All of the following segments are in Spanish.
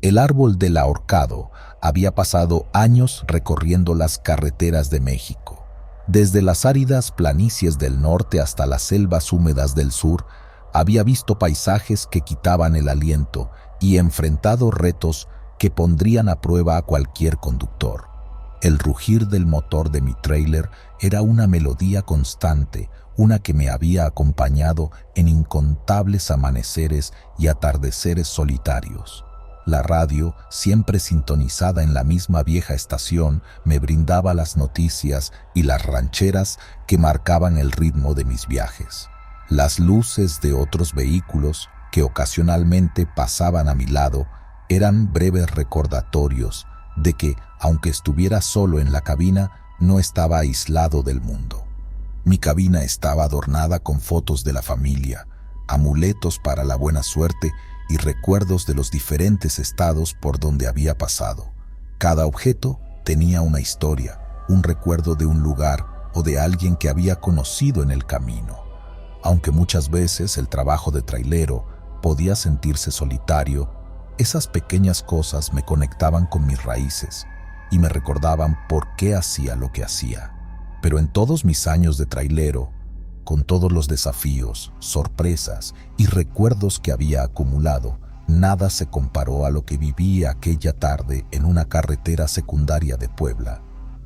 El árbol del ahorcado había pasado años recorriendo las carreteras de México. Desde las áridas planicies del norte hasta las selvas húmedas del sur, había visto paisajes que quitaban el aliento y enfrentado retos que pondrían a prueba a cualquier conductor. El rugir del motor de mi tráiler era una melodía constante, una que me había acompañado en incontables amaneceres y atardeceres solitarios. La radio, siempre sintonizada en la misma vieja estación, me brindaba las noticias y las rancheras que marcaban el ritmo de mis viajes. Las luces de otros vehículos que ocasionalmente pasaban a mi lado eran breves recordatorios de que, aunque estuviera solo en la cabina, no estaba aislado del mundo. Mi cabina estaba adornada con fotos de la familia, amuletos para la buena suerte y recuerdos de los diferentes estados por donde había pasado. Cada objeto tenía una historia, un recuerdo de un lugar o de alguien que había conocido en el camino. Aunque muchas veces el trabajo de trailero podía sentirse solitario, esas pequeñas cosas me conectaban con mis raíces y me recordaban por qué hacía lo que hacía. Pero en todos mis años de trailero, con todos los desafíos, sorpresas y recuerdos que había acumulado, nada se comparó a lo que viví aquella tarde en una carretera secundaria de Puebla.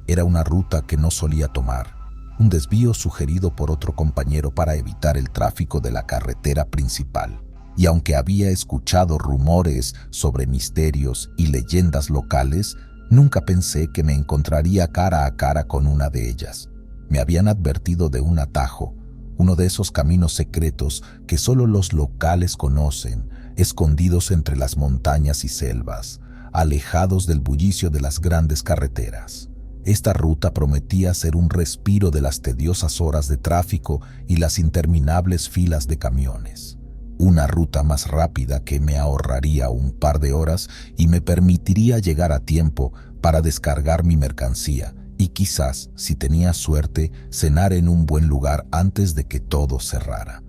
Era una ruta que no solía tomar, un desvío sugerido por otro compañero para evitar el tráfico de la carretera principal. Y aunque había escuchado rumores sobre misterios y leyendas locales, nunca pensé que me encontraría cara a cara con una de ellas. Me habían advertido de un atajo, uno de esos caminos secretos que solo los locales conocen, escondidos entre las montañas y selvas, alejados del bullicio de las grandes carreteras. Esta ruta prometía ser un respiro de las tediosas horas de tráfico y las interminables filas de camiones. Una ruta más rápida que me ahorraría un par de horas y me permitiría llegar a tiempo para descargar mi mercancía y quizás, si tenía suerte, cenar en un buen lugar antes de que todo cerrara.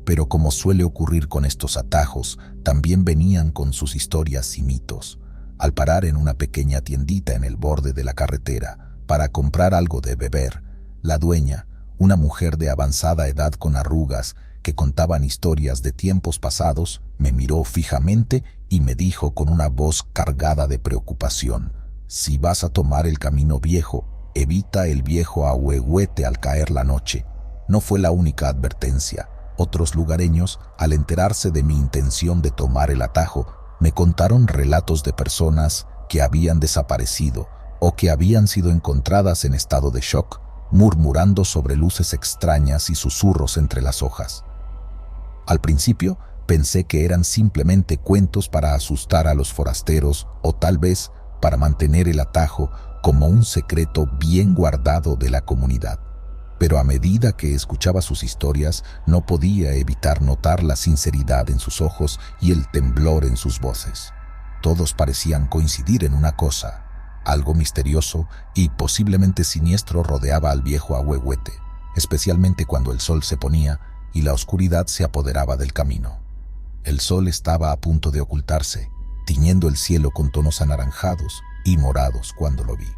Pero como suele ocurrir con estos atajos, también venían con sus historias y mitos. Al parar en una pequeña tiendita en el borde de la carretera para comprar algo de beber, la dueña, una mujer de avanzada edad con arrugas, que contaban historias de tiempos pasados, me miró fijamente y me dijo con una voz cargada de preocupación: «Si vas a tomar el camino viejo, evita el viejo Ahuehuete al caer la noche». No fue la única advertencia. Otros lugareños, al enterarse de mi intención de tomar el atajo, me contaron relatos de personas que habían desaparecido o que habían sido encontradas en estado de shock, murmurando sobre luces extrañas y susurros entre las hojas. Al principio pensé que eran simplemente cuentos para asustar a los forasteros o tal vez para mantener el atajo como un secreto bien guardado de la comunidad. Pero a medida que escuchaba sus historias, no podía evitar notar la sinceridad en sus ojos y el temblor en sus voces. Todos parecían coincidir en una cosa: algo misterioso y posiblemente siniestro rodeaba al viejo Ahuehuete, especialmente cuando el sol se ponía y la oscuridad se apoderaba del camino. El sol estaba a punto de ocultarse, tiñendo el cielo con tonos anaranjados y morados cuando lo vi.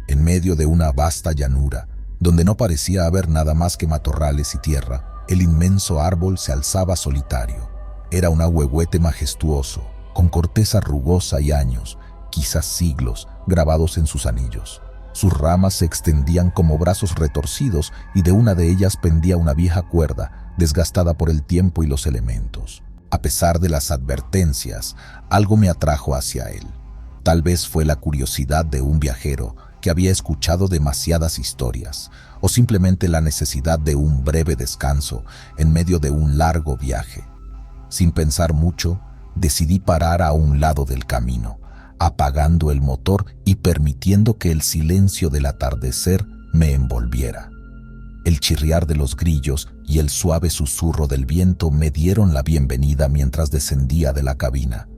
En medio de una vasta llanura, donde no parecía haber nada más que matorrales y tierra, el inmenso árbol se alzaba solitario. Era un ahuehuete majestuoso, con corteza rugosa y años, quizás siglos, grabados en sus anillos. Sus ramas se extendían como brazos retorcidos y de una de ellas pendía una vieja cuerda, desgastada por el tiempo y los elementos. A pesar de las advertencias, algo me atrajo hacia él. Tal vez fue la curiosidad de un viajero que había escuchado demasiadas historias, o simplemente la necesidad de un breve descanso en medio de un largo viaje. Sin pensar mucho, decidí parar a un lado del camino, apagando el motor y permitiendo que el silencio del atardecer me envolviera. El chirriar de los grillos y el suave susurro del viento me dieron la bienvenida mientras descendía de la cabina.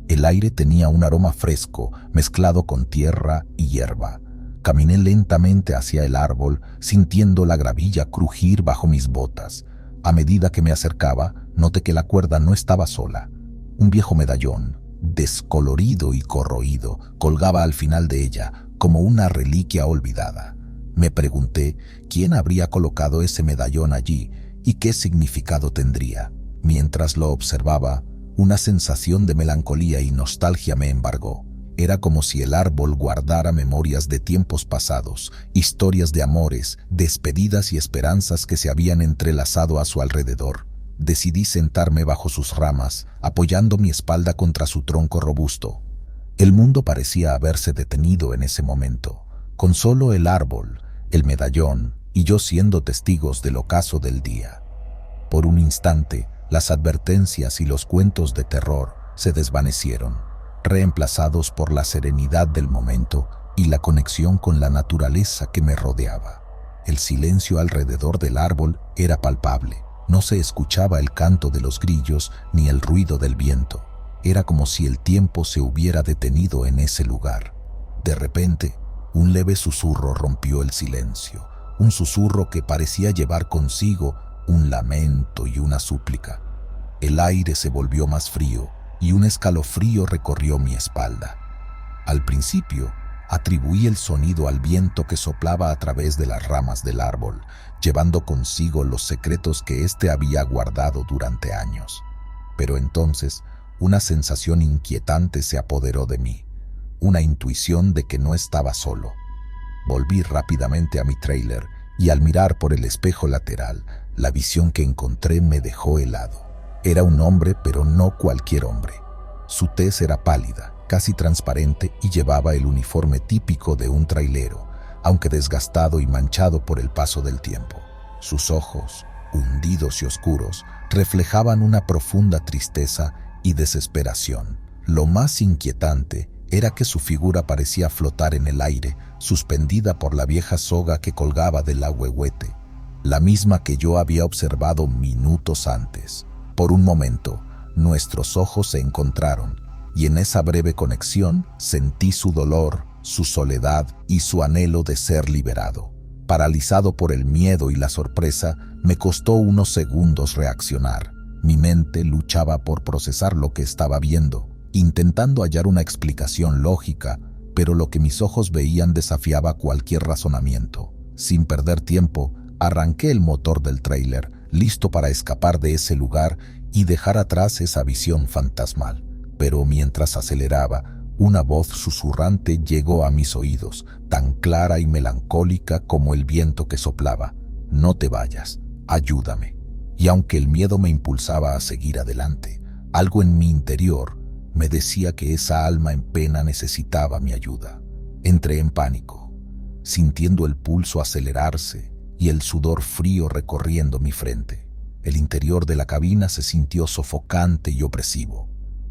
El aire tenía un aroma fresco mezclado con tierra y hierba. Caminé lentamente hacia el árbol, sintiendo la gravilla crujir bajo mis botas. A medida que me acercaba, noté que la cuerda no estaba sola. Un viejo medallón, descolorido y corroído, colgaba al final de ella como una reliquia olvidada. Me pregunté quién habría colocado ese medallón allí y qué significado tendría. Mientras lo observaba, una sensación de melancolía y nostalgia me embargó. Era como si el árbol guardara memorias de tiempos pasados, historias de amores, despedidas y esperanzas que se habían entrelazado a su alrededor. Decidí sentarme bajo sus ramas, apoyando mi espalda contra su tronco robusto. El mundo parecía haberse detenido en ese momento, con solo el árbol, el medallón y yo siendo testigos del ocaso del día. Por un instante, las advertencias y los cuentos de terror se desvanecieron, reemplazados por la serenidad del momento y la conexión con la naturaleza que me rodeaba. El silencio alrededor del árbol era palpable. No se escuchaba el canto de los grillos ni el ruido del viento. Era como si el tiempo se hubiera detenido en ese lugar. De repente, un leve susurro rompió el silencio, un susurro que parecía llevar consigo un lamento y una súplica. El aire se volvió más frío y un escalofrío recorrió mi espalda. Al principio, atribuí el sonido al viento que soplaba a través de las ramas del árbol, llevando consigo los secretos que éste había guardado durante años. Pero entonces, una sensación inquietante se apoderó de mí, una intuición de que no estaba solo. Volví rápidamente a mi tráiler y al mirar por el espejo lateral, la visión que encontré me dejó helado. Era un hombre, pero no cualquier hombre. Su tez era pálida, casi transparente y llevaba el uniforme típico de un trailero, aunque desgastado y manchado por el paso del tiempo. Sus ojos, hundidos y oscuros, reflejaban una profunda tristeza y desesperación. Lo más inquietante era que su figura parecía flotar en el aire, suspendida por la vieja soga que colgaba del ahuehuete, la misma que yo había observado minutos antes. Por un momento, nuestros ojos se encontraron, y en esa breve conexión sentí su dolor, su soledad y su anhelo de ser liberado. Paralizado por el miedo y la sorpresa, me costó unos segundos reaccionar. Mi mente luchaba por procesar lo que estaba viendo, intentando hallar una explicación lógica, pero lo que mis ojos veían desafiaba cualquier razonamiento. Sin perder tiempo, arranqué el motor del tráiler, listo para escapar de ese lugar y dejar atrás esa visión fantasmal. Pero mientras aceleraba, una voz susurrante llegó a mis oídos, tan clara y melancólica como el viento que soplaba. «No te vayas, ayúdame». Y aunque el miedo me impulsaba a seguir adelante, algo en mi interior me decía que esa alma en pena necesitaba mi ayuda. Entré en pánico, sintiendo el pulso acelerarse y el sudor frío recorriendo mi frente. El interior de la cabina se sintió sofocante y opresivo,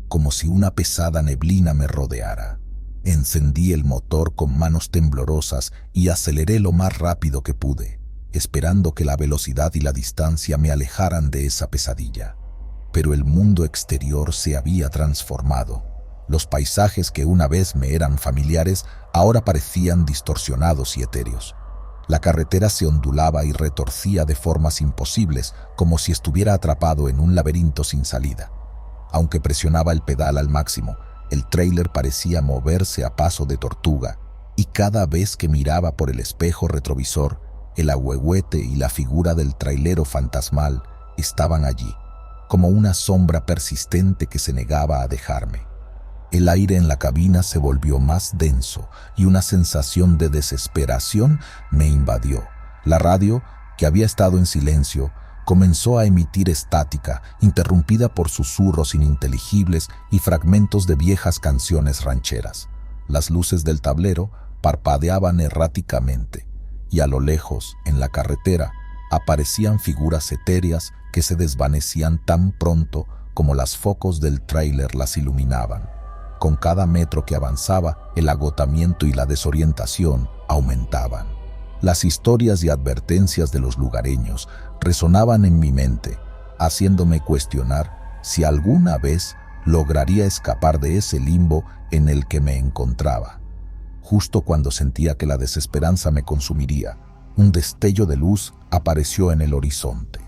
como si una pesada neblina me rodeara. Encendí el motor con manos temblorosas y aceleré lo más rápido que pude, esperando que la velocidad y la distancia me alejaran de esa pesadilla. Pero el mundo exterior se había transformado. Los paisajes que una vez me eran familiares ahora parecían distorsionados y etéreos. La carretera se ondulaba y retorcía de formas imposibles, como si estuviera atrapado en un laberinto sin salida. Aunque presionaba el pedal al máximo, el tráiler parecía moverse a paso de tortuga, y cada vez que miraba por el espejo retrovisor, el ahuehuete y la figura del trailero fantasmal estaban allí, como una sombra persistente que se negaba a dejarme. El aire en la cabina se volvió más denso y una sensación de desesperación me invadió. La radio, que había estado en silencio, comenzó a emitir estática, interrumpida por susurros ininteligibles y fragmentos de viejas canciones rancheras. Las luces del tablero parpadeaban erráticamente, y a lo lejos, en la carretera, aparecían figuras etéreas que se desvanecían tan pronto como los focos del tráiler las iluminaban. Con cada metro que avanzaba, el agotamiento y la desorientación aumentaban. Las historias y advertencias de los lugareños resonaban en mi mente, haciéndome cuestionar si alguna vez lograría escapar de ese limbo en el que me encontraba. Justo cuando sentía que la desesperanza me consumiría, un destello de luz apareció en el horizonte.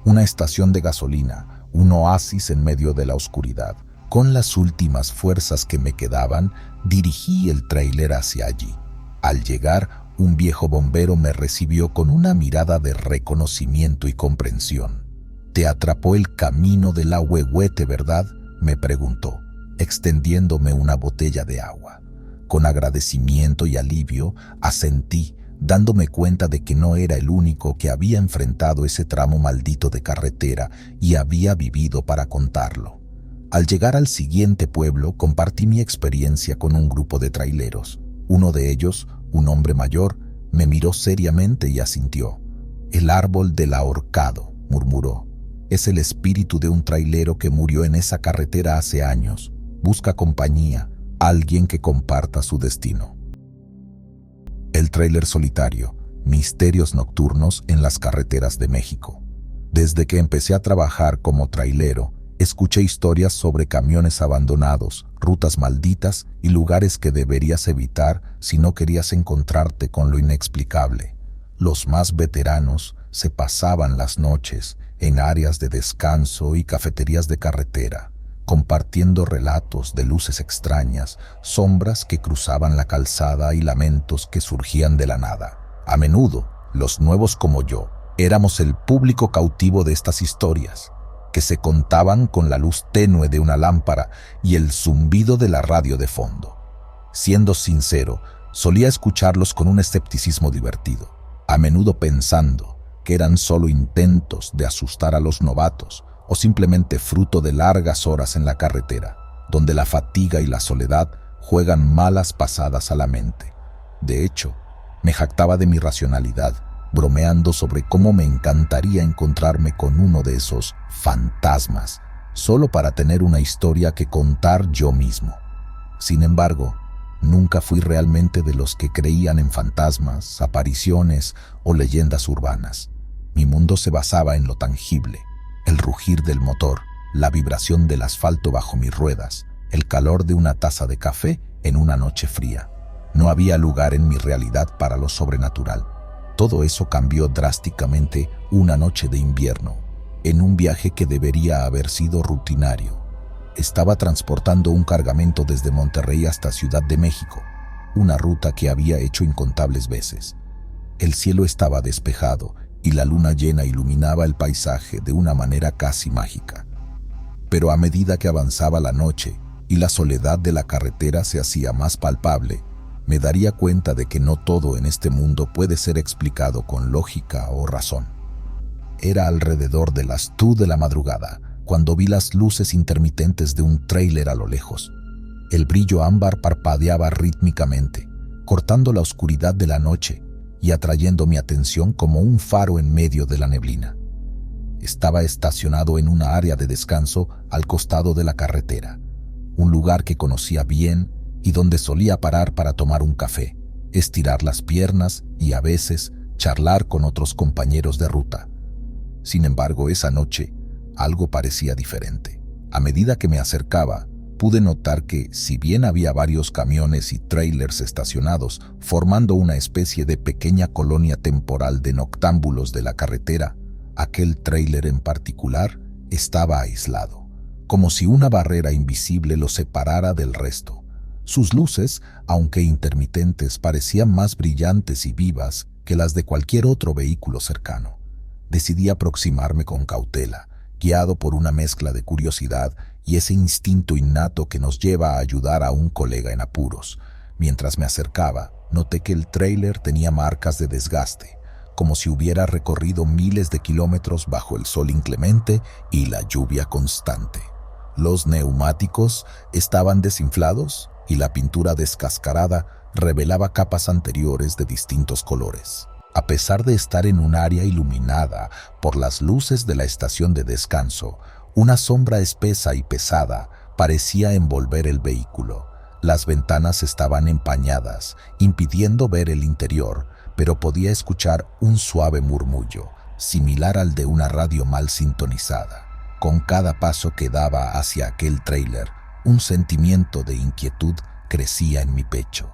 Una estación de gasolina, un oasis en medio de la oscuridad. Con las últimas fuerzas que me quedaban, dirigí el tráiler hacia allí. Al llegar, un viejo bombero me recibió con una mirada de reconocimiento y comprensión. «Te atrapó el camino del Ahuehuete, ¿verdad?», me preguntó, extendiéndome una botella de agua. Con agradecimiento y alivio, asentí, dándome cuenta de que no era el único que había enfrentado ese tramo maldito de carretera y había vivido para contarlo. Al llegar al siguiente pueblo, compartí mi experiencia con un grupo de traileros. Uno de ellos, un hombre mayor, me miró seriamente y asintió. «El árbol del ahorcado», murmuró. «Es el espíritu de un trailero que murió en esa carretera hace años. Busca compañía, alguien que comparta su destino». El tráiler solitario, misterios nocturnos en las carreteras de México. Desde que empecé a trabajar como trailero, escuché historias sobre camiones abandonados, rutas malditas y lugares que deberías evitar si no querías encontrarte con lo inexplicable. Los más veteranos se pasaban las noches en áreas de descanso y cafeterías de carretera, compartiendo relatos de luces extrañas, sombras que cruzaban la calzada y lamentos que surgían de la nada. A menudo, los nuevos como yo, éramos el público cautivo de estas historias, que se contaban con la luz tenue de una lámpara y el zumbido de la radio de fondo. Siendo sincero, solía escucharlos con un escepticismo divertido, a menudo pensando que eran solo intentos de asustar a los novatos o simplemente fruto de largas horas en la carretera, donde la fatiga y la soledad juegan malas pasadas a la mente. De hecho, me jactaba de mi racionalidad, bromeando sobre cómo me encantaría encontrarme con uno de esos fantasmas, solo para tener una historia que contar yo mismo. Sin embargo, nunca fui realmente de los que creían en fantasmas, apariciones o leyendas urbanas. Mi mundo se basaba en lo tangible, el rugir del motor, la vibración del asfalto bajo mis ruedas, el calor de una taza de café en una noche fría. No había lugar en mi realidad para lo sobrenatural. Todo eso cambió drásticamente una noche de invierno, en un viaje que debería haber sido rutinario. Estaba transportando un cargamento desde Monterrey hasta Ciudad de México, una ruta que había hecho incontables veces. El cielo estaba despejado y la luna llena iluminaba el paisaje de una manera casi mágica. Pero a medida que avanzaba la noche y la soledad de la carretera se hacía más palpable, me daría cuenta de que no todo en este mundo puede ser explicado con lógica o razón. Era alrededor de las 2 de la madrugada cuando vi las luces intermitentes de un tráiler a lo lejos. El brillo ámbar parpadeaba rítmicamente, cortando la oscuridad de la noche y atrayendo mi atención como un faro en medio de la neblina. Estaba estacionado en una área de descanso al costado de la carretera, un lugar que conocía bien y donde solía parar para tomar un café, estirar las piernas y a veces charlar con otros compañeros de ruta. Sin embargo, esa noche algo parecía diferente. A medida que me acercaba, pude notar que, si bien había varios camiones y trailers estacionados, formando una especie de pequeña colonia temporal de noctámbulos de la carretera, aquel trailer en particular estaba aislado, como si una barrera invisible lo separara del resto. Sus luces, aunque intermitentes, parecían más brillantes y vivas que las de cualquier otro vehículo cercano. Decidí aproximarme con cautela, guiado por una mezcla de curiosidad y ese instinto innato que nos lleva a ayudar a un colega en apuros. Mientras me acercaba, noté que el tráiler tenía marcas de desgaste, como si hubiera recorrido miles de kilómetros bajo el sol inclemente y la lluvia constante. Los neumáticos estaban desinflados y la pintura descascarada revelaba capas anteriores de distintos colores. A pesar de estar en un área iluminada por las luces de la estación de descanso, una sombra espesa y pesada parecía envolver el vehículo. Las ventanas estaban empañadas, impidiendo ver el interior, pero podía escuchar un suave murmullo, similar al de una radio mal sintonizada. Con cada paso que daba hacia aquel tráiler, un sentimiento de inquietud crecía en mi pecho.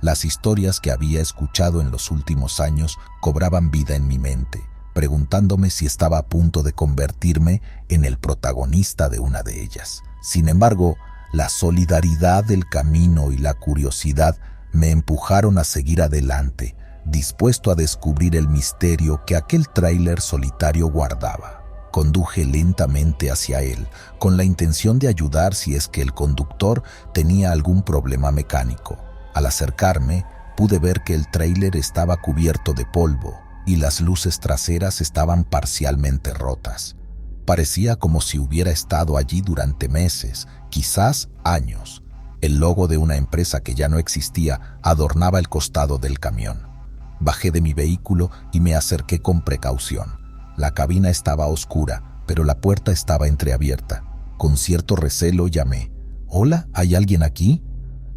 Las historias que había escuchado en los últimos años cobraban vida en mi mente, preguntándome si estaba a punto de convertirme en el protagonista de una de ellas. Sin embargo, la solidaridad del camino y la curiosidad me empujaron a seguir adelante, dispuesto a descubrir el misterio que aquel tráiler solitario guardaba. Conduje lentamente hacia él, con la intención de ayudar si es que el conductor tenía algún problema mecánico. Al acercarme, pude ver que el tráiler estaba cubierto de polvo y las luces traseras estaban parcialmente rotas. Parecía como si hubiera estado allí durante meses, quizás años. El logo de una empresa que ya no existía adornaba el costado del camión. Bajé de mi vehículo y me acerqué con precaución. La cabina estaba oscura, pero la puerta estaba entreabierta. Con cierto recelo llamé. «Hola, ¿hay alguien aquí?»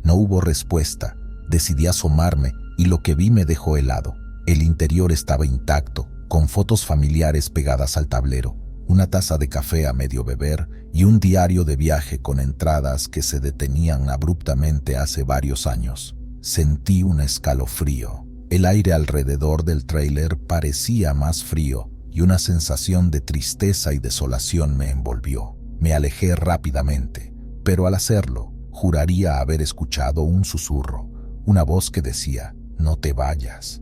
No hubo respuesta. Decidí asomarme y lo que vi me dejó helado. El interior estaba intacto, con fotos familiares pegadas al tablero, una taza de café a medio beber y un diario de viaje con entradas que se detenían abruptamente hace varios años. Sentí un escalofrío. El aire alrededor del tráiler parecía más frío y una sensación de tristeza y desolación me envolvió. Me alejé rápidamente, pero al hacerlo, juraría haber escuchado un susurro, una voz que decía, «No te vayas».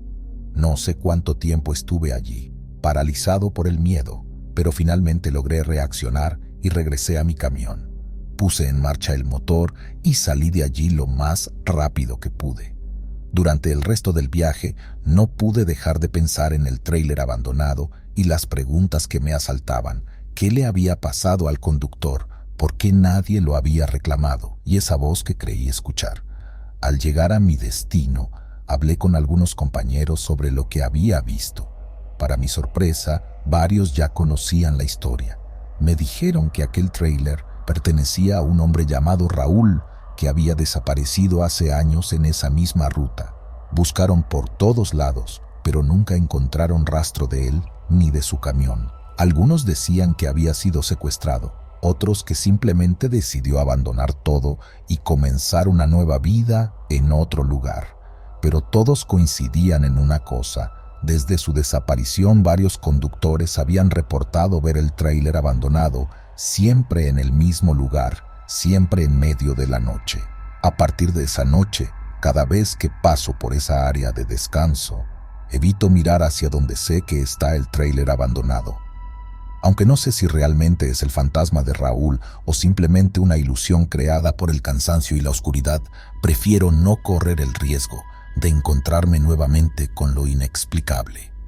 No sé cuánto tiempo estuve allí, paralizado por el miedo, pero finalmente logré reaccionar y regresé a mi camión. Puse en marcha el motor y salí de allí lo más rápido que pude. Durante el resto del viaje no pude dejar de pensar en el tráiler abandonado y las preguntas que me asaltaban. ¿Qué le había pasado al conductor? ¿Por qué nadie lo había reclamado? Y esa voz que creí escuchar. Al llegar a mi destino, hablé con algunos compañeros sobre lo que había visto. Para mi sorpresa, varios ya conocían la historia. Me dijeron que aquel tráiler pertenecía a un hombre llamado Raúl, que había desaparecido hace años en esa misma ruta. Buscaron por todos lados, pero nunca encontraron rastro de él ni de su camión. Algunos decían que había sido secuestrado, otros que simplemente decidió abandonar todo y comenzar una nueva vida en otro lugar. Pero todos coincidían en una cosa: desde su desaparición varios conductores habían reportado ver el tráiler abandonado, siempre en el mismo lugar, siempre en medio de la noche. A partir de esa noche, cada vez que paso por esa área de descanso, evito mirar hacia donde sé que está el tráiler abandonado. Aunque no sé si realmente es el fantasma de Raúl o simplemente una ilusión creada por el cansancio y la oscuridad, prefiero no correr el riesgo de encontrarme nuevamente con lo inexplicable.